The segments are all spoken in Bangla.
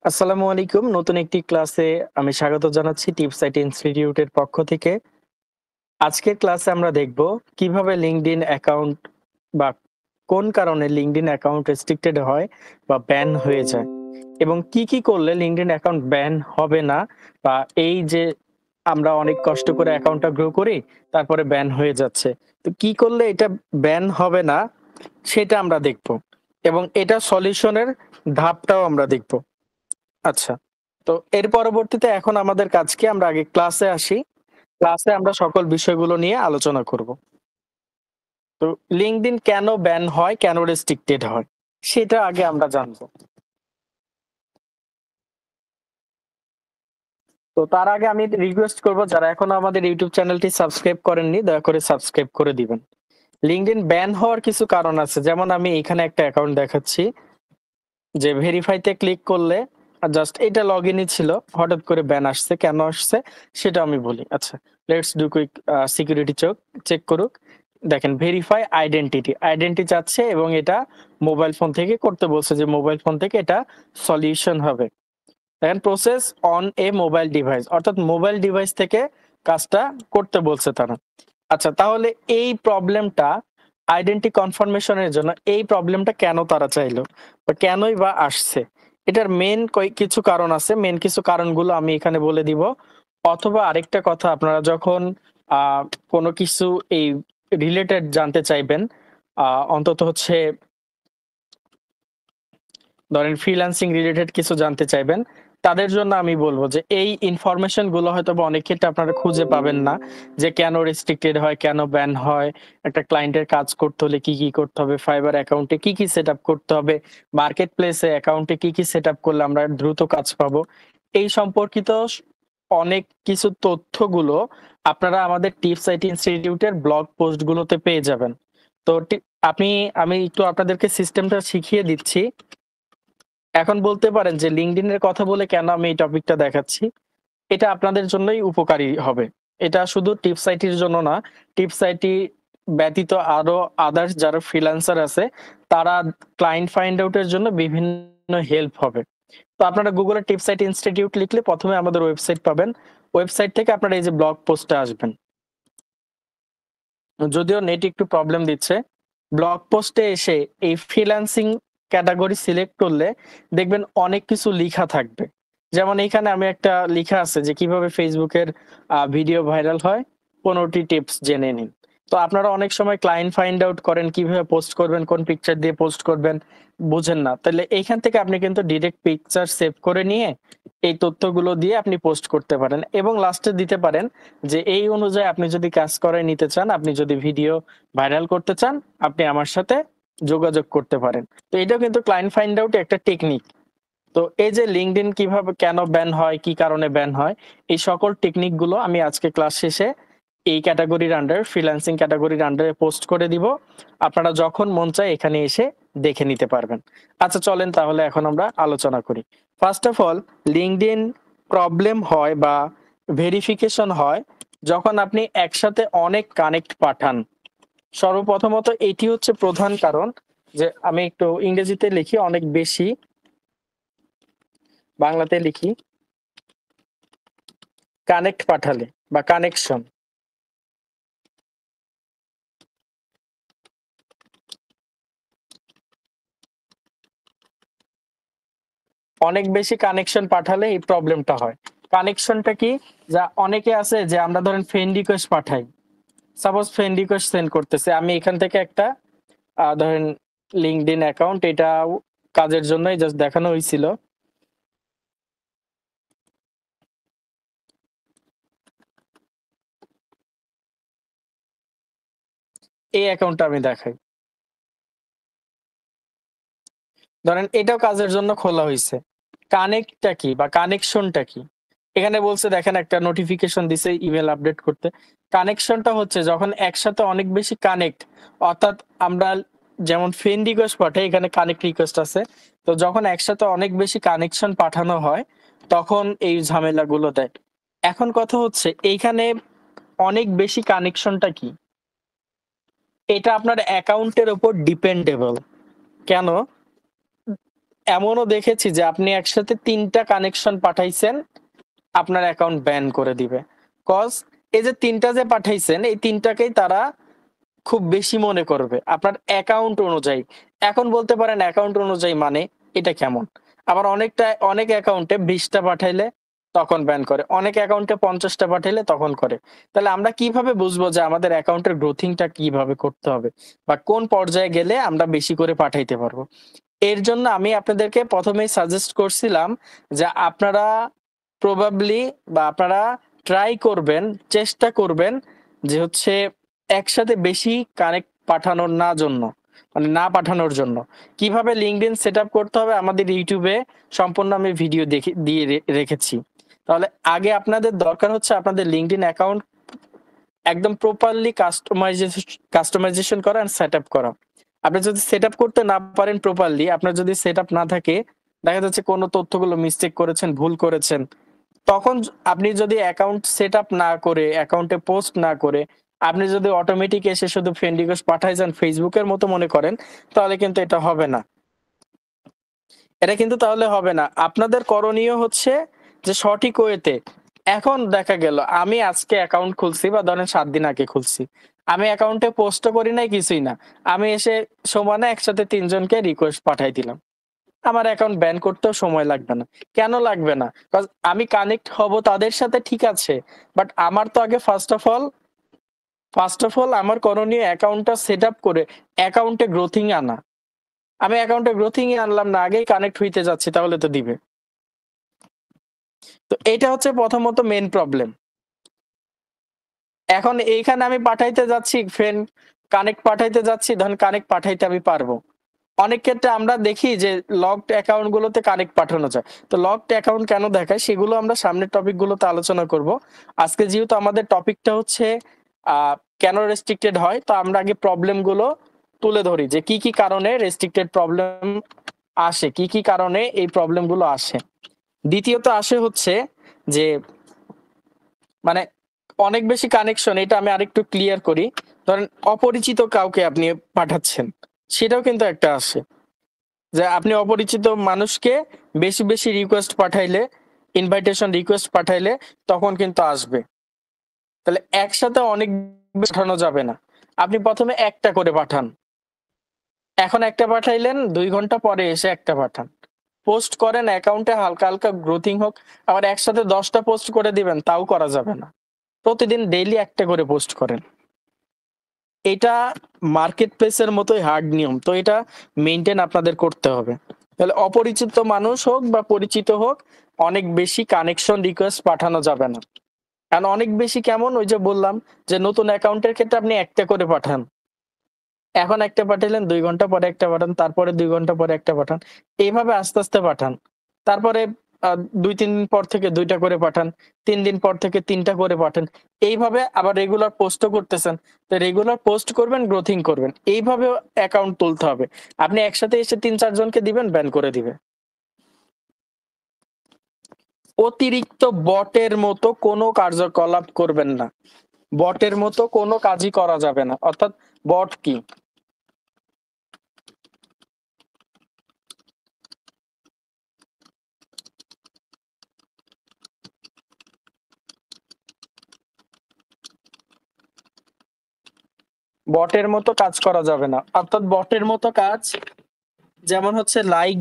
আসসালামু আলাইকুম। নতুন একটি ক্লাসে আমি স্বাগত জানাচ্ছি টিপসাইট ইনস্টিটিউটের পক্ষ থেকে। আজকের ক্লাসে আমরা দেখব কিভাবে LinkedIn অ্যাকাউন্ট বা কোন কারণে LinkedIn অ্যাকাউন্ট রেস্ট্রিক্টেড হয় বা ব্যান হয়ে যায় এবং কি করলে LinkedIn অ্যাকাউন্ট ব্যান হবে না বা এই যে আমরা অনেক কষ্ট করে অ্যাকাউন্টটা গ্রো করি তারপরে ব্যান হয়ে যাচ্ছে। তো কি করলে এটা ব্যান হবে না সেটা আমরা দেখব এবং এটা সলিউশনের ধাপটাও আমরা দেখব। আচ্ছা। তো এর পরবর্তীতে এখন আমাদের কাজ কি? আমরা আগে ক্লাসে আসি। ক্লাসে আমরা সকল বিষয়গুলো নিয়ে আলোচনা করব। তো LinkedIn কেন ব্যান হয়, কেন রেস্ট্রিক্টেড হয়? সেটা আগে আমরা জানবো। তো তার আগে আমি রিকোয়েস্ট করব যারা এখনো আমাদের YouTube চ্যানেলটি সাবস্ক্রাইব করেননি, দয়া করে সাবস্ক্রাইব করে দিবেন। LinkedIn ব্যান হওয়ার কিছু কারণ আছে। যেমন আমি এখানে একটা অ্যাকাউন্ট দেখাচ্ছি যে ভেরিফাই তে ক্লিক করলে জাস্ট এটা লগইনই ছিল। হঠাৎ করে ব্যান আসছে। কেন আসছে? সেটা আমি বলি। আচ্ছা, let's do quick security check করুক। দেখেন ভেরিফাই আইডেন্টিটি। আইডেন্টি চাচ্ছে এবং এটা মোবাইল ফোন থেকে করতে বলছে যে মোবাইল ফোন থেকে এটা সলিউশন হবে। দেখেন process on a mobile device অর্থাৎ মোবাইল ডিভাইস থেকে কাজটা করতে বলছে তারা। আচ্ছা তাহলে এই প্রবলেমটা আইডেন্টি কনফার্মেশন এর জন্য এই প্রবলেমটা কেন তারা চাইলো? বা কেনই বা আসছে? এটার কিছু কারণ আছে। মেইন কিছু কারণগুলো আমি এখানে বলে দিব। অথবা আরেকটা কথা আপনারা যখন আ কোন কিছু এই রিলেটেড জানতে চাইবেন, অন্তত হচ্ছে ধরেন ফ্রিল্যান্সিং রিলেটেড কিছু জানতে চাইবেন, তাদের জন্য আমি বলব যে এই ইনফরমেশন গুলো হয়তোবা অনেক ক্ষেত্রে আপনারা খুঁজে পাবেন না। যে কেন রেস্ট্রিক্টেড হয়, কেন ব্যান হয়, একটা ক্লায়েন্টের কাজ করতে হলে কি করতে হবে, ফাইবার অ্যাকাউন্টে কি সেটআপ করতে হবে, মার্কেট প্লেসে অ্যাকাউন্টে কি সেটআপ করলে আমরা দ্রুত কাজ পাবো। এই সম্পর্কিত অনেক কিছু তথ্যগুলো আপনারা আমাদের টিপস আইটি ইনস্টিটিউটের ব্লগ পোস্ট গুলোতে পেয়ে যাবেন। তো আপনি আমি একটু আপনাদেরকে সিস্টেমটা শিখিয়ে দিচ্ছি। এখন বলতে পারেন যে LinkedIn এর কথা বলে কেন আমি এই টপিকটা দেখাচ্ছি? এটা আপনাদের জন্যই উপকারী হবে। এটা শুধু টিপস আইটির জন্য না, টিপস আইটি ব্যতীত আরো আদার্স যারা ফ্রিল্যান্সার আছে, তারা ক্লায়েন্ট ফাইন্ড আউট এর জন্য বিভিন্ন হেল্প হবে। তো আপনারা Google A tips IT institute লিখলে ১ম এ আমাদের ওয়েবসাইট পাবেন। ওয়েবসাইট থেকে আপনারা এই যে ব্লগ পোস্টে আসবেন। যদিও নেট একটু প্রবলেম দিচ্ছে। ব্লগ পোস্টে এসে এই ফ্রিল্যান্সিং ক্যাটেগরি সিলেক্ট করলে দেখবেন অনেক কিছু লিখা থাকবে। যেমন এইখানে আমি একটা লিখা আছে যে কিভাবে Facebook এর ভিডিও ভাইরাল হয়, ১৫ টি টিপস জেনে নিন। তো আপনারা অনেক সময় ক্লায়েন্ট ফাইন্ড আউট করেন, কিভাবে পোস্ট করবেন, কোন পিকচার দিয়ে পোস্ট করবেন বুঝেন না। তাইলে এইখান থেকে আপনি কিন্তু ডিরেক্ট পিকচার সেভ করে নিয়ে এই তথ্যগুলো দিয়ে আপনি পোস্ট করতে পারেন এবং লাস্টে দিতে পারেন যে এই অনুযায়ী আপনি যদি কাজ করায় নিতে চান, আপনি যদি ভিডিও ভাইরাল করতে চান, আপনি আমার সাথে যোগাযোগ করতে পারেন। তো এটাও কিন্তু ক্লায়েন্ট ফাইন্ড আউট একটা টেকনিক। তো এই যে LinkedIn কিভাবে কেন ব্যান হয়, কি কারণে ব্যান হয়, এই সকল টেকনিক গুলো আমি আজকে ক্লাস শেষে এই ক্যাটেগরির আন্ডারে ফ্রিল্যান্সিং ক্যাটেগরির আন্ডারে পোস্ট করে দিব। আপনারা যখন মন চায় এখানে এসে দেখে নিতে পারবেন। আচ্ছা চলেন তাহলে এখন আমরা আলোচনা করি। First of all LinkedIn problem হয় বা ভেরিফিকেশন হয় যখন আপনি একসাথে অনেক কানেক্ট পাঠান। সর্বপ্রথমত এটি হচ্ছে প্রধান কারণ যে আমি একটু ইংরেজিতে লিখি অনেক বেশি, বাংলাতে লিখি কানেক্ট পাঠালে বা কানেকশন। অনেক বেশি কানেকশন পাঠালে এই প্রবলেমটা হয়। কানেকশনটা কি? যা অনেকে আছে যে আমরা ধরেন ফ্রেন্ড রিকোয়েস্ট পাঠাই। সাপোজ ফ্রেন্ড রিকোয়েস্ট সেন্ড করতেছে। আমি এখান থেকে একটা ধরেন LinkedIn অ্যাকাউন্ট এটা কাজের জন্যই জাস্ট দেখানো হইছিল। এই অ্যাকাউন্টটা আমি দেখাই। ধরেন এটাও কাজের জন্য খোলা হইছে। কানেক্টটা কি বা কানেকশনটা কি? এখানে বলছে দেখেন একটা নোটিফিকেশন দিছে ইমেইল আপডেট করতে। কানেকশনটা হচ্ছে যখন একসাথে অনেক বেশি কানেক্ট অর্থাৎ আমরা যেমন ফ্রেন্ড রিকোয়েস্ট পাঠাই এখানে কানেক্ট রিকোয়েস্ট আছে। তো যখন একসাথে অনেক বেশি কানেকশন পাঠানো হয় তখন এই ঝামেলাগুলো দেয়। এখন কথা হচ্ছে এইখানে অনেক বেশি কানেকশনটা কি? এটা আপনার অ্যাকাউন্টের উপর ডিপেন্ডেবল। কেন? এমনও দেখেছি যে আপনি একসাথে ৩ টা কানেকশন পাঠাইছেন, আপনার অ্যাকাউন্ট ব্যান করে দিবে। কজ এই যে ৩ টা যে পাঠাইছেন, এই ৩ টাকেই তারা খুব বেশি মনে করবে আপনার অ্যাকাউন্ট অনুযায়ী। এখন বলতে পারেন অ্যাকাউন্ট অনুযায়ী মানে এটা কেমন? আবার অনেক অ্যাকাউন্টে ২০ টা পাঠাইলে তখন ব্যান করে। অনেক অ্যাকাউন্টে ৫০ টা পাঠাইলে তখন করে। তাহলে আমরা কিভাবে বুঝবো যে আমাদের অ্যাকাউন্টের গ্রোথিংটা কিভাবে করতে হবে? বা কোন পর্যায়ে গেলে আমরা বেশি করে পাঠাইতে পারবো? এর জন্য আমি আপনাদেরকে ১ম এই সাজেস্ট করছিলাম যে আপনারা প্রবাবলি বা আপনারা ট্রাই করবেন, চেষ্টা করবেন যে হচ্ছে একসাথে বেশি কানেক্ট পাঠানোর না জন্য, মানে না পাঠানোর জন্য। কিভাবে LinkedIn সেটআপ করতে হবে আমাদের YouTube এ সম্পূর্ণ আমি ভিডিও দিয়ে রেখেছি। তাহলে আগে আপনাদের দরকার হচ্ছে আপনাদের LinkedIn অ্যাকাউন্ট একদম প্রপারলি কাস্টমাইজেশন করা অ্যান্ড সেটআপ করা। আপনি যদি সেটআপ করতে না পারেন প্রপারলি, আপনার যদি সেটআপ না থাকে, দেখা যাচ্ছে কোন তথ্যগুলো মিস্টেক করেছেন, ভুল করেছেন। তখন আপনি যদি অ্যাকাউন্ট সেটআপ না করে, অ্যাকাউন্টে পোস্ট না করে, আপনি যদি অটোমেটিক এসে শুধু ফ্রেন্ড রিকোয়েস্ট পাঠায় যান Facebook এর মতো মনে করেন, তাহলে কিন্তু এটা হবে না। এটা কিন্তু তাহলে হবে না। আপনাদের করণীয় হচ্ছে যে সঠিক ওয়েতে। এখন দেখা গেল আমি আজকে অ্যাকাউন্ট খুলছি বা ধরেন ৭ দিন আগে খুলছি। আমি অ্যাকাউন্টে পোস্টও করি নাই, কিছুই না। আমি এসে সমানে একসাথে ৩ জনকে রিকোয়েস্ট পাঠায় দিলাম। আমার অ্যাকাউন্ট ব্যান করতেও সময় লাগবে না। কেন লাগবে না? কজ আমি কানেক্ট হব তাদের সাথে ঠিক আছে। বাট আমার তো আগে ফার্স্ট অফ অল আমার করণীয় অ্যাকাউন্টটা সেটআপ করে অ্যাকাউন্টে গ্রোথিং এ আনা। আমি অ্যাকাউন্টে গ্রোথিং এ আনলাম না, আগেই কানেক্ট হইতে যাচ্ছি তাহলে তো দিবে। তো এইটা হচ্ছে প্রথমত মেইন প্রবলেম। এখন এইখানে আমি পাঠাইতে যাচ্ছি কানেক্ট পাঠাইতে যাচ্ছি, ধরেন কানেক্ট পাঠাইতে আমি পারবো। অনেক ক্ষেত্রে আমরা দেখি যে লকড অ্যাকাউন্ট গুলোতে কানেক্ট পাঠানো যায়। তো লকড অ্যাকাউন্ট কেন দেখায় সেগুলো আমরা সামনের টপিক গুলোতে আলোচনা করব। আজকে যেহেতু আমাদের টপিকটা হচ্ছে আ কেন রেস্ট্রিক্টেড হয়, তো আমরা আগে প্রবলেম গুলো তুলে ধরি যে কি কারণে রেস্ট্রিক্টেড প্রবলেম আসে, কি কারণে এই প্রবলেম গুলো আসে। দ্বিতীয়ত আসে হচ্ছে যে মানে অনেক বেশি কানেকশন, এটা আমি আরেকটু ক্লিয়ার করি। ধরেন অপরিচিত কাউকে আপনি পাঠাচ্ছেন, সেটাও কিন্তু একটা আসে। যে আপনি অপরিচিত মানুষকে বেশি রিকোয়েস্ট পাঠাইলে, ইনভাইটেশন রিকোয়েস্ট পাঠাইলে তখন কিন্তু আসবে। তাহলে একসাথে অনেক পাঠানো যাবে না। আপনি ১ম এ একটা করে পাঠান। এখন একটা পাঠাইলেন, ২ ঘন্টা পরে এসে একটা পাঠান। পোস্ট করেন অ্যাকাউন্টে হালকা গ্রোথিং হোক। আবার একসাথে ১০ টা পোস্ট করে দিবেন, তাও করা যাবে না। প্রতিদিন ডেইলি একটা করে পোস্ট করেন। এটা মার্কেট প্লেসের মতোই হার্ড নিয়ম। তো এটা মেইনটেইন আপনাদের করতে হবে। তাহলে অপরিচিত মানুষ হোক বা পরিচিত হোক, অনেক বেশি কানেকশন রিকোয়েস্ট পাঠানো যাবে না। কারণ অনেক বেশি কেমন, ওই যে বললাম যে নতুন অ্যাকাউন্টের ক্ষেত্রে আপনি একটা করে পাঠান। এখন একটা পাঠাইলেন, ২ ঘন্টা পরে একটা পাঠান, তারপরে ২ ঘন্টা পরে একটা পাঠান। এইভাবে আস্তে পাঠান। তারপরে ২-৩ দিন পর থেকে ২ টা করে পাঠান। ৩ দিন পর থেকে ৩ টা করে পাঠান। এইভাবে আবার রেগুলার পোস্টও করতেছেন। তো রেগুলার পোস্ট করবেন, গ্রোথিং করবেন। এইভাবেও অ্যাকাউন্ট তুলতে হবে। আপনি একসাথে এসে ৩-৪ জনকে দিবেন, ব্যান করে দিবে। অতিরিক্ত বটের মতো কোনো কার্যকলাপ করবেন না। বটের মতো কোনো কাজই করা যাবে না। অর্থাৎ বট কি? বটের মতো কাজ করা যাবে না। অর্থাৎ বটের মতো কাজ যেমন হচ্ছে লাইক,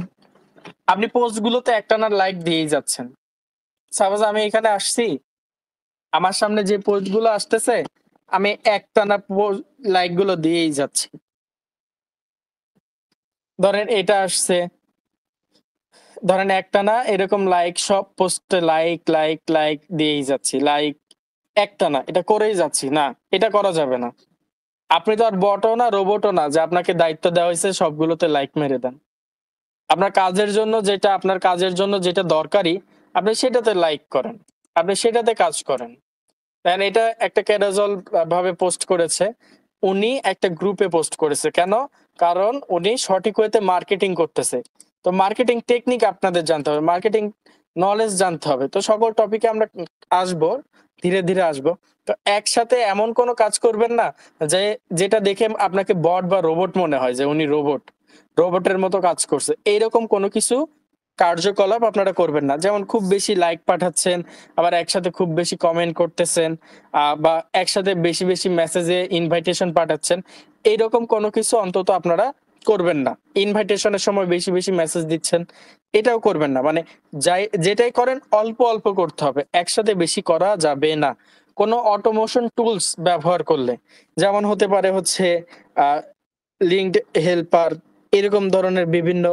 আপনি পোস্ট গুলোতে একটানা লাইক দিয়েই যাচ্ছেন। সাপোজ আমি এখানে আসছি, আমার সামনে যে পোস্ট গুলো আসতেছে, আমি একটানা লাইক গুলো দিয়েই যাচ্ছি। ধরেন এটা আসছে, ধরেন একটানা এরকম লাইক, সব পোস্টে লাইক দিয়েই যাচ্ছি। লাইক একটানা এটা করেই যাচ্ছি। না, এটা করা যাবে না। আপনি তো আর বটও না, রোবটও না যে আপনাকে দায়িত্ব দেওয়া হয়েছে সবগুলোতে লাইক মেরে দেন। আপনার কাজের জন্য যেটা দরকারি, আপনি সেটাতে লাইক করেন। আপনি সেটাতে কাজ করেন। দেখেন এটা একটা ক্যাডাজল ভাবে পোস্ট করেছে। উনি একটা গ্রুপে পোস্ট করেছে। কেন? কারণ উনি সঠিক ওয়েতে মার্কেটিং করতেছে। তো মার্কেটিং টেকনিক আপনাদের জানতে হবে। মার্কেটিং নলেজ জানতে হবে। তো সকল টপিকে আমরা আসবো, ধীরে আসবো। তো একসাথে এমন কোনো কাজ করবেন না যে যেটা দেখে আপনাকে বট বা রোবট মনে হয় যে উনি রোবট। রোবটের মতো কাজ করছে। এইরকম কোনো কিছু কার্যকলাপ আপনারা করবেন না। যেমন খুব বেশি লাইক পাঠাচ্ছেন, আবার একসাথে খুব বেশি কমেন্ট করতেছেন, বা একসাথে বেশি, বেশি মেসেজে ইনভাইটেশন পাঠাচ্ছেন। এইরকম কোনো কিছু অন্তত আপনারা করবেন না। ইনভাইটেশনের সময় বেশি, বেশি মেসেজ দিচ্ছেন, এটাও করবেন না। মানে যেটাই করেন অল্প, অল্প করতে হবে। একসাথে বেশি করা যাবে না। কোনো অটোমেশন টুলস ব্যবহার করলে, যেমন হতে পারে হচ্ছে আ লিঙ্কড হেল্পার, এরকম ধরনের বিভিন্ন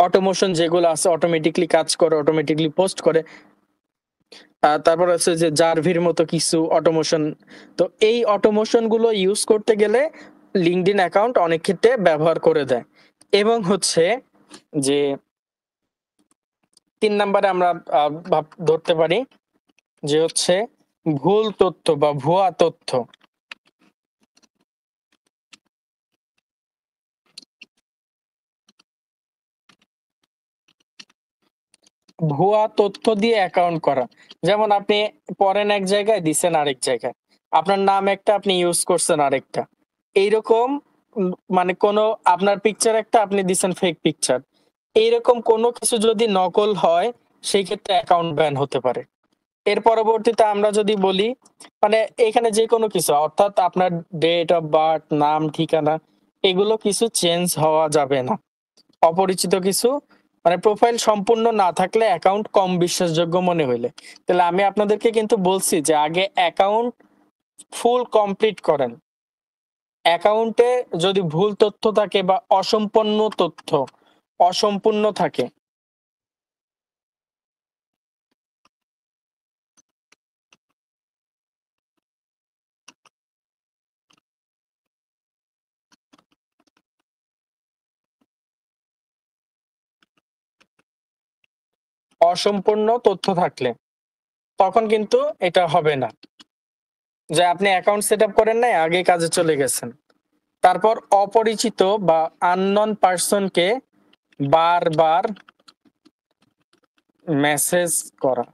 অটোমেশন যেগুলো আছে অটোমেটিক্যালি কাজ করে, অটোমেটিক্যালি পোস্ট করে। তারপর হচ্ছে যে জারভির মতো কিছু অটোমেশন। তো এই অটোমেশন গুলো ইউজ করতে গেলে লিঙ্কডইন অ্যাকাউন্ট অনেক ক্ষেত্রে ব্যবহার করে দেয়। এবং হচ্ছে যে ৩ নাম্বারে আমরা ধরতে পারি যে হচ্ছে ভুল তথ্য বা ভুয়া তথ্য। ভুয়া তথ্য দিয়ে অ্যাকাউন্ট করা। যেমন আপনি পড়েন এক জায়গায়, দিছেন আরেক জায়গায়। আপনার নাম একটা, আপনি ইউজ করছেন আরেকটা। এইরকম মানে কোনো আপনার পিকচার একটা, আপনি দিছেন ফেক পিকচার। এইরকম কোনো কিছু যদি নকল হয়, সেই ক্ষেত্রে অ্যাকাউন্ট ব্যান হতে পারে। এর পরবর্তীতে আমরা যদি বলি, মানে এখানে যেকোনো কিছু, অর্থাৎ আপনার ডেট অফ বার্থ, নাম, ঠিকানা, এগুলো কিছু চেঞ্জ হওয়া যাবে না। অপরিচিত কিছু, মানে প্রোফাইল সম্পূর্ণ না থাকলে অ্যাকাউন্ট কম বিশ্বাসযোগ্য মনে হইলে। তাহলে আমি আপনাদেরকে কিন্তু বলছি যে আগে অ্যাকাউন্ট ফুল কমপ্লিট করেন। অ্যাকাউন্টে যদি ভুল তথ্য থাকে বা অসম্পূর্ণ তথ্য, অসম্পূর্ণ থাকে, অসম্পূর্ণ তথ্য থাকলে তখন কিন্তু এটা হবে না। যে আপনি অ্যাকাউন্ট সেটআপ করেন নাই, আগেই কাজে চলে গেছেন। তারপর অপরিচিত বা আননোন পারসনকে বারবার মেসেজ করা।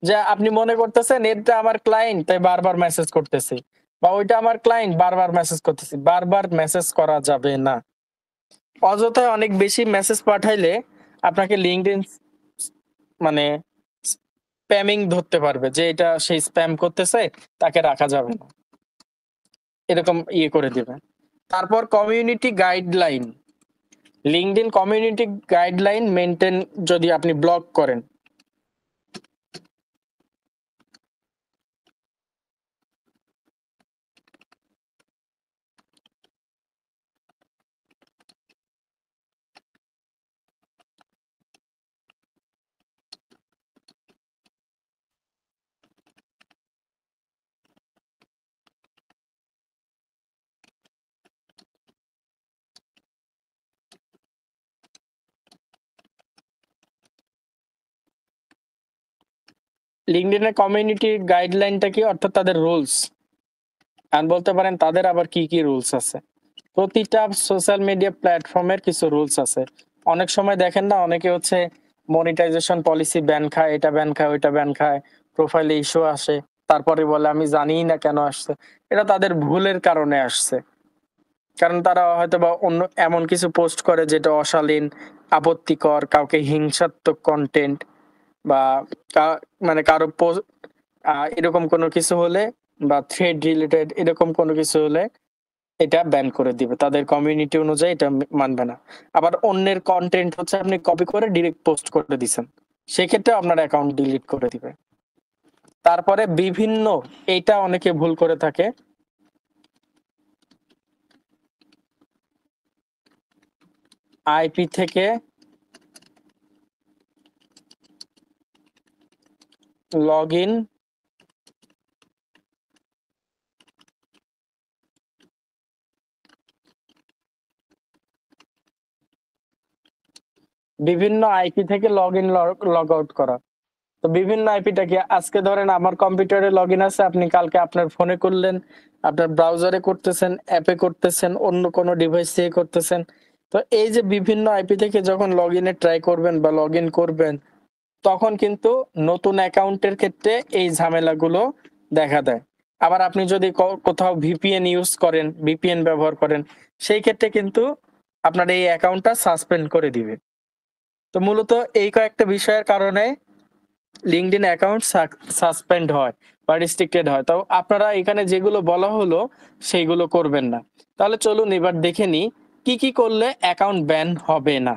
যে আপনি মনে করতেছেন এটা আমার ক্লায়েন্ট, তাই বারবার মেসেজ করতেছি, বা ওইটা আমার ক্লায়েন্ট, বারবার মেসেজ করতেছি। বারবার মেসেজ করা যাবে না। অযথায় অনেক বেশি মেসেজ পাঠাইলে আপনাকে লিঙ্কডইন মানে স্প্যামিং ধরতে পারবে যে এটা সে স্প্যাম করতেছে, তাকে রাখা যাবে না। এরকম করে দিবে। তারপর community guideline. LinkedIn community guideline maintain যদি আপনি ব্লক করেন, লিঙ্কডইনের কমিউনিটি গাইডলাইনটা কি? অর্থাৎ তাদের রুলস। আর বলতে পারেন তাদের আবার কি, কি রুলস আছে। প্রতিটা সোশ্যাল মিডিয়া প্ল্যাটফর্মের কিছু রুলস আছে। অনেক সময় দেখেন না, অনেকে হচ্ছে মনিটাইজেশন পলিসি ব্যান খায়, এটা ব্যান খায়, ওইটা ব্যান খায়, প্রোফাইলে ইস্যু আসে। তারপরে বলে আমি জানিই না কেন আসছে। এটা তাদের ভুলের কারণে আসছে। কারণ তারা হয়তোবা অন্য এমন কিছু পোস্ট করে যেটা অশালীন, আপত্তিকর, কাউকে হিংসাত্মক কনটেন্ট, বা কা মানে কারো এরকম কোনো কিছু হলে, বা থ্রেড রিলেটেড এরকম কোনো কিছু হলে এটা ব্যান করে দিবে। তাদের কমিউনিটি অনুযায়ী এটা মানবে না। আবার অন্যের কনটেন্ট হচ্ছে আপনি কপি করে ডিরেক্ট পোস্ট করে দিছেন। সেক্ষেত্রে আপনার অ্যাকাউন্ট ডিলিট করে দিবে। তারপরে বিভিন্ন, এইটা অনেকে ভুল করে থাকে, আইপি থেকে লগইন বিভিন্ন আইপি থেকে লগইন লগ আউট করা। তো বিভিন্ন আইপিটা কি? আজকে ধরেন আমার কম্পিউটারে লগইন আছে, আপনি কালকে আপনার ফোনে করলেন, আপনার ব্রাউজারে করতেছেন, অ্যাপে করতেছেন, অন্য কোনো ডিভাইস থেকে করতেছেন। তো এই যে বিভিন্ন আইপি থেকে যখন লগইনে ট্রাই করবেন বা লগইন করবেন, তখন কিন্তু নতুন অ্যাকাউন্টের ক্ষেত্রে এই ঝামেলাগুলো দেখা দেয়। আবার আপনি যদি কোথাও ভিপিএন ইউজ করেন, ভিপিএন ব্যবহার করেন, সেই ক্ষেত্রে কিন্তু আপনার এই অ্যাকাউন্টটা সাসপেন্ড করে দিবে। তো মূলত এই কয়েকটা বিষয়ের কারণে লিঙ্কডইন অ্যাকাউন্ট সাসপেন্ড হয় বা রেস্ট্রিক্টেড হয়। তো আপনারা এখানে যেগুলো বলা হলো সেইগুলো করবেন না। তাহলে চলুন এবার দেখে নিই কি করলে অ্যাকাউন্ট ব্যান হবে না।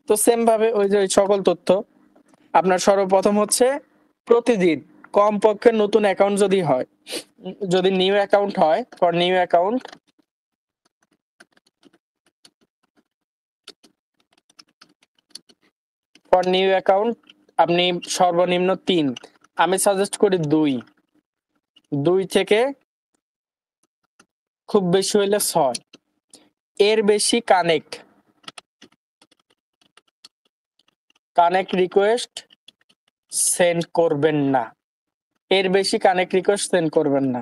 তো সেম ভাবে ওই যে সকল তথ্য আপনার সর্বপ্রথম হচ্ছে প্রতিদিন কমপক্ষে নতুন অ্যাকাউন্ট যদি হয়, যদি নিউ অ্যাকাউন্ট হয়, ফর নিউ অ্যাকাউন্ট আপনি সর্বনিম্ন ৩, আমি সাজেস্ট করি ২ থেকে খুব বেশি হইলে ৬ এর বেশি কানেক্ট রিকোয়েস্ট সেন্ড করবেন না। এর বেশি কানেক্ট রিকোয়েস্ট সেন্ড করবেন না।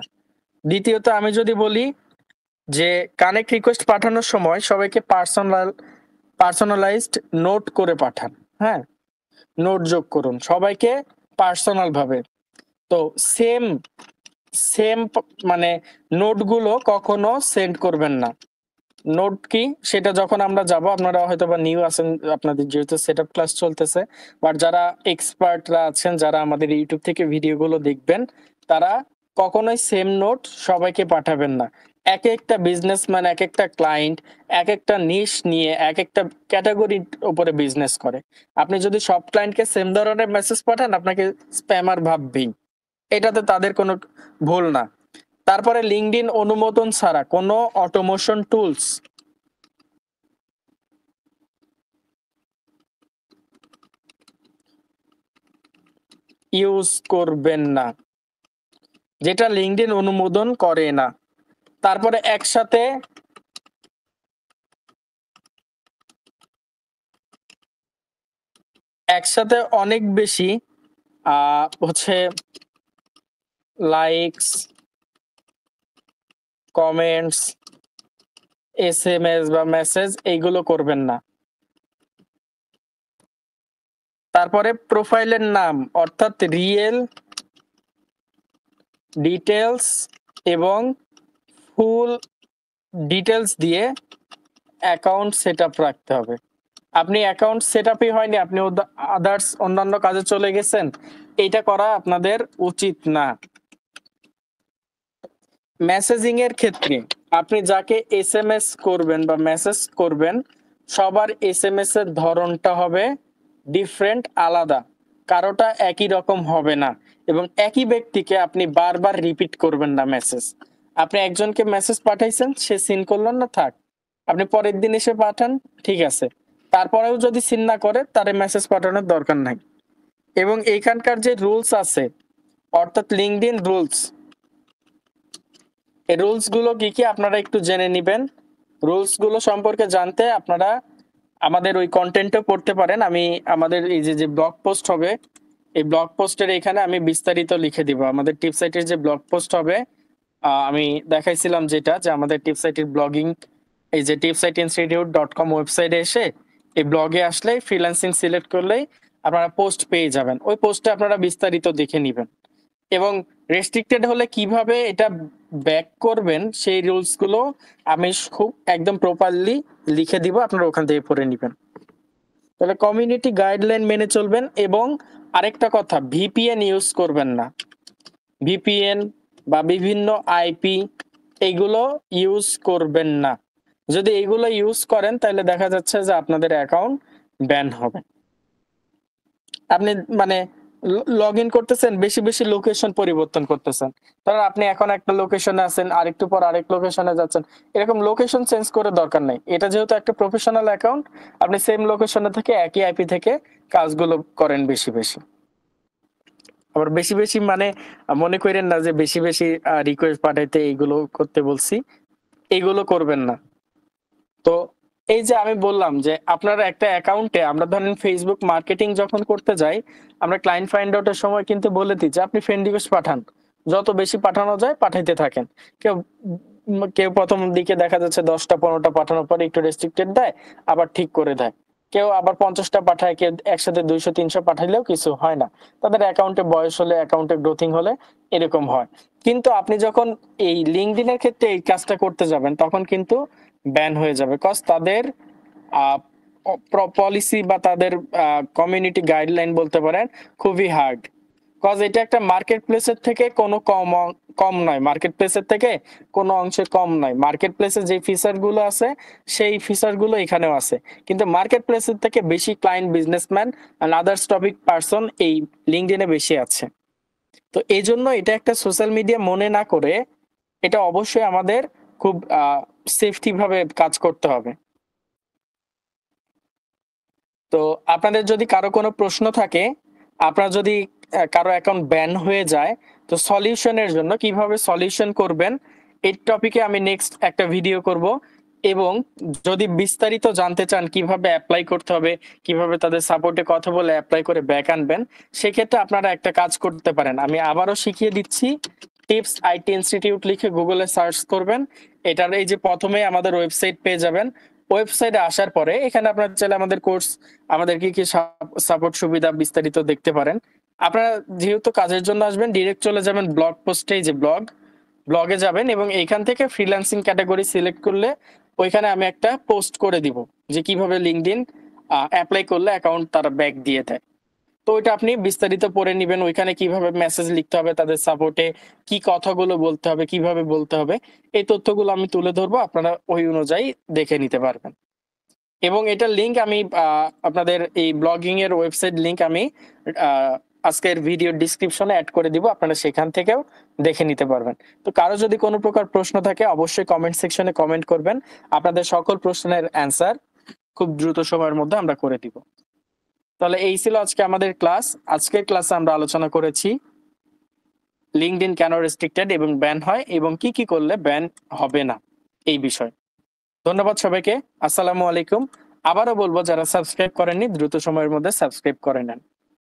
দ্বিতীয়ত আমি যদি বলি যে কানেক্ট রিকোয়েস্ট পাঠানোর সময় সবাইকে পার্সোনালাইজড নোট করে পাঠান। হ্যাঁ, নোট যোগ করুন সবাইকে পার্সোনাল ভাবে। তো সেম সেম মানে নোটগুলো কখনো সেন্ড করবেন না। নোট কি সেটা যখন আমরা যাব, আপনারা হয়তো বা নিউ আছেন, আপনাদের যেহেতু সেটআপ ক্লাস চলতেছে, বাট যারা এক্সপার্টরা আছেন, যারা আমাদের ইউটিউব থেকে ভিডিওগুলো দেখবেন, তারা কখনোই সেম নোট সবাইকে পাঠাবেন না। এক একটা বিজনেসম্যান, এক একটা ক্লায়েন্ট, এক একটা নিশ নিয়ে এক একটা ক্যাটাগরির উপরে বিজনেস করে। আপনি যদি সব ক্লায়েন্টকে সেম ধরনের মেসেজ পাঠান, আপনাকে স্প্যামার ভাববেই। এটাতে তাদের কোনো ভুল না। তারপরে লিঙ্কডইন অনুমোদন ছাড়া কোনো অটোমেশন টুলস ইউজ করবেন না, যেটা লিঙ্কডইন অনুমোদন করে না। তারপরে একসাথে অনেক বেশি হচ্ছে লাইকস, কমেন্টস, এসএমএস বা মেসেজ এইগুলো করবেন না। তারপরে প্রোফাইলের নাম অর্থাৎ রিয়েল ডিটেলস এবং ফুল ডিটেলস দিয়ে অ্যাকাউন্ট সেটআপ রাখতে হবে। আপনি অ্যাকাউন্ট সেটআপই হয়নি, আপনি আদার্স অন্যান্য কাজে চলে গেছেন, এইটা করা আপনাদের উচিত না। মেসেজিং এর ক্ষেত্রে আপনি যাকে এসএমএস করবেন বা মেসেজ করবেন, সবার এসএমএস এর ধরনটা হবে ডিফারেন্ট, আলাদা। কারোটা একই রকম হবে না, এবং একই ব্যক্তিকে আপনি বারবার রিপিট করবেন না মেসেজ। আপনি একজনকে মেসেজ পাঠাইছেন, সে সিন করলেন না, থাক, আপনি পরের দিন এসে পাঠান, ঠিক আছে। তারপরেও যদি সিন না করে, তারে মেসেজ পাঠানোর দরকার নাই। এবং এইখানকার যে রুলস আছে, অর্থাৎ লিঙ্কডইন রুলস, এই রুলস গুলো কি আপনারা একটু জেনে নিবেন। রুলস গুলো সম্পর্কে জানতে আপনারা আমাদের ওই কন্টেন্টও পড়তে পারেন। আমি আমাদের এই যে ব্লগ পোস্ট হবে, এই ব্লগ পোস্টের এখানে আমি বিস্তারিত লিখে দিব। আমাদের টিপ সাইটের যে ব্লগ পোস্ট হবে, আমি দেখাইছিলাম যেটা, যে আমাদের টিপ সাইটের ব্লগিং, এই যে tipsiteinstitute.com ওয়েবসাইটে এসে এই ব্লগে আসলে ফ্রিল্যান্সিং সিলেক্ট করলেই আপনারা পোস্ট পেয়ে যাবেন। ওই পোস্টে আপনারা বিস্তারিত দেখে নিবেন, এবং রেস্ট্রিক্টেড হলে কিভাবে এটা ব্যাক করবেন সেই রুলস গুলো আমি খুব একদম প্রপারলি লিখে দিব, আপনারা ওখান থেকে পড়ে নিবেন। তাহলে কমিউনিটি গাইডলাইন মেনে চলবেন, এবং আরেকটা কথা, ভিপিএন ইউজ করবেন না। ভিপিএন বা বিভিন্ন আইপি এগুলো ইউজ করবেন না। যদি এগুলো ইউজ করেন, তাহলে দেখা যাচ্ছে যে আপনাদের অ্যাকাউন্ট ব্যান হবে। আপনি মানে লগ ইন করতেছেন, বেশি বেশি লোকেশন পরিবর্তন করতেছেন, ধরেন আপনি এখন একটা লোকেশনে আছেন, আরেকটু পর আরেক লোকেশনে যাচ্ছেন, এরকম লোকেশন চেঞ্জ করে দরকার নাই। এটা যেহেতু একটা প্রফেশনাল অ্যাকাউন্ট, আপনি সেম লোকেশনে থেকে একই আইপি থেকে কাজগুলো করেন বেশি বেশি। আবার বেশি বেশি মানে মনে করেন না যে বেশি বেশি রিকোয়েস্ট পাঠাইতে এইগুলো করতে বলছি, এইগুলো করবেন না। তো এই যে আমি বললাম যে আপনারা একটা অ্যাকাউন্টে, আমরা ধরেন ফেসবুক মার্কেটিং যখন করতে যাই, আমরা ক্লায়েন্ট ফাইন্ড আউটের সময় কিন্তু বলে দিই যে আপনি ফ্রেন্ড রিকোয়েস্ট পাঠান, যত বেশি পাঠানো যায় পাঠাইতে থাকেন। কেউ কেউ প্রথম দিকে দেখা যাচ্ছে 10টা 15টা পাঠানোর পরে একটু রেস্ট্রিক্টেড দেয়, আবার ঠিক করে দেয়। কেউ আবার 50টা পাঠায়, কেউ একসাথে 200-300 পাঠাইলেও কিছু হয় না। তাদের অ্যাকাউন্টে বয়স হলে, অ্যাকাউন্টে গ্রোথিং হলে এরকম হয়। কিন্তু আপনি যখন এই LinkedIn এর ক্ষেত্রে এই কাজটা করতে যাবেন তখন কিন্তু ব্যান হয়ে যাবে। কজ তাদের পলিসি বা তাদের কমিউনিটি গাইডলাইন বলতে পারেন খুবই হার্ড। কজ এটা একটা মার্কেট প্লেসের থেকে কোনো কম নয়, মার্কেট প্লেসের থেকে কোনো অংশে কম নয়। মার্কেট প্লেসে যে ফিচার গুলো আছে সেই ফিচার গুলো এখানেও আছে, কিন্তু মার্কেট প্লেসের থেকে বেশি client, businessman and others topic person এই লিঙ্কডইনে বেশি আছে। তো এই জন্য এটা একটা সোশ্যাল মিডিয়া মনে না করে এটা অবশ্যই আমাদের খুব সেফটি ভাবে কাজ করতে হবে। তো আপনাদের যদি কারো কোনো প্রশ্ন থাকে, আপনার যদি কারো অ্যাকাউন্ট ব্যান হয়ে যায়, তো সলিউশনের জন্য কিভাবে সলিউশন করবেন এই টপিকে আমি নেক্সট একটা ভিডিও করব। এবং যদি বিস্তারিত জানতে চান কিভাবে অ্যাপ্লাই করতে হবে, কিভাবে তাদের সাপোর্টে কথা বলে অ্যাপ্লাই করে ব্যাক আনবেন, সেক্ষেত্রে আপনারা একটা কাজ করতে পারেন। আমি আবারও শিখিয়ে দিচ্ছি। টিপস আইটি ইনস্টিটিউট লিখে গুগলে সার্চ করবেন। এটার এই যে প্রথমে আমাদের ওয়েবসাইট পেয়ে যাবেন। ওয়েবসাইটে আসার পরে এখানে আপনার চাইলে আমাদের কোর্স, আমাদের কি কি সাপোর্ট সুবিধা বিস্তারিত দেখতে পারেন। আপনারা যেহেতু কাজের জন্য আসবেন, ডিরেক্ট চলে যাবেন ব্লগ পোস্টে, যে ব্লগে যাবেন এবং এইখান থেকে ফ্রিল্যান্সিং ক্যাটাগরি সিলেক্ট করলে ওইখানে আমি একটা পোস্ট করে দিব যে কিভাবে লিঙ্কডইন অ্যাপ্লাই করলে অ্যাকাউন্ট তারা ব্যাক দিয়ে দেয়। তো ওইটা আপনি বিস্তারিত পড়ে নিবেন, ওইখানে কিভাবে মেসেজ লিখতে হবে, তাদের সাপোর্টে কি কথাগুলো বলতে হবে, কিভাবে বলতে হবে, এই তথ্যগুলো আমি তুলে ধরবো, আপনারা ওই অনুযায়ী দেখে নিতে পারবেন। এবং এটার লিংক আমি আপনাদের এই ব্লগিং এর ওয়েবসাইট লিংক আমি আজকের ভিডিও ডিসক্রিপশনে অ্যাড করে দিব, আপনারা সেখান থেকেও দেখে নিতে পারবেন। তো কারো যদি কোনো প্রকার প্রশ্ন থাকে অবশ্যই কমেন্ট সেকশনে কমেন্ট করবেন, আপনাদের সকল প্রশ্নের অ্যান্সার খুব দ্রুত সময়ের মধ্যে আমরা করে দিব। তাহলে এই ছিল আজকে আমাদের ক্লাস। আজকের ক্লাসে আমরা আলোচনা করেছি লিঙ্কডইন কেন রেস্ট্রিক্টেড এবং ব্যান হয় এবং কি কি করলে ব্যান হবে না এই বিষয়। ধন্যবাদ সবাইকে। আসসালামু আলাইকুম। আবারও বলবো, যারা সাবস্ক্রাইব করেননি দ্রুত সময়ের মধ্যে সাবস্ক্রাইব করে নেন।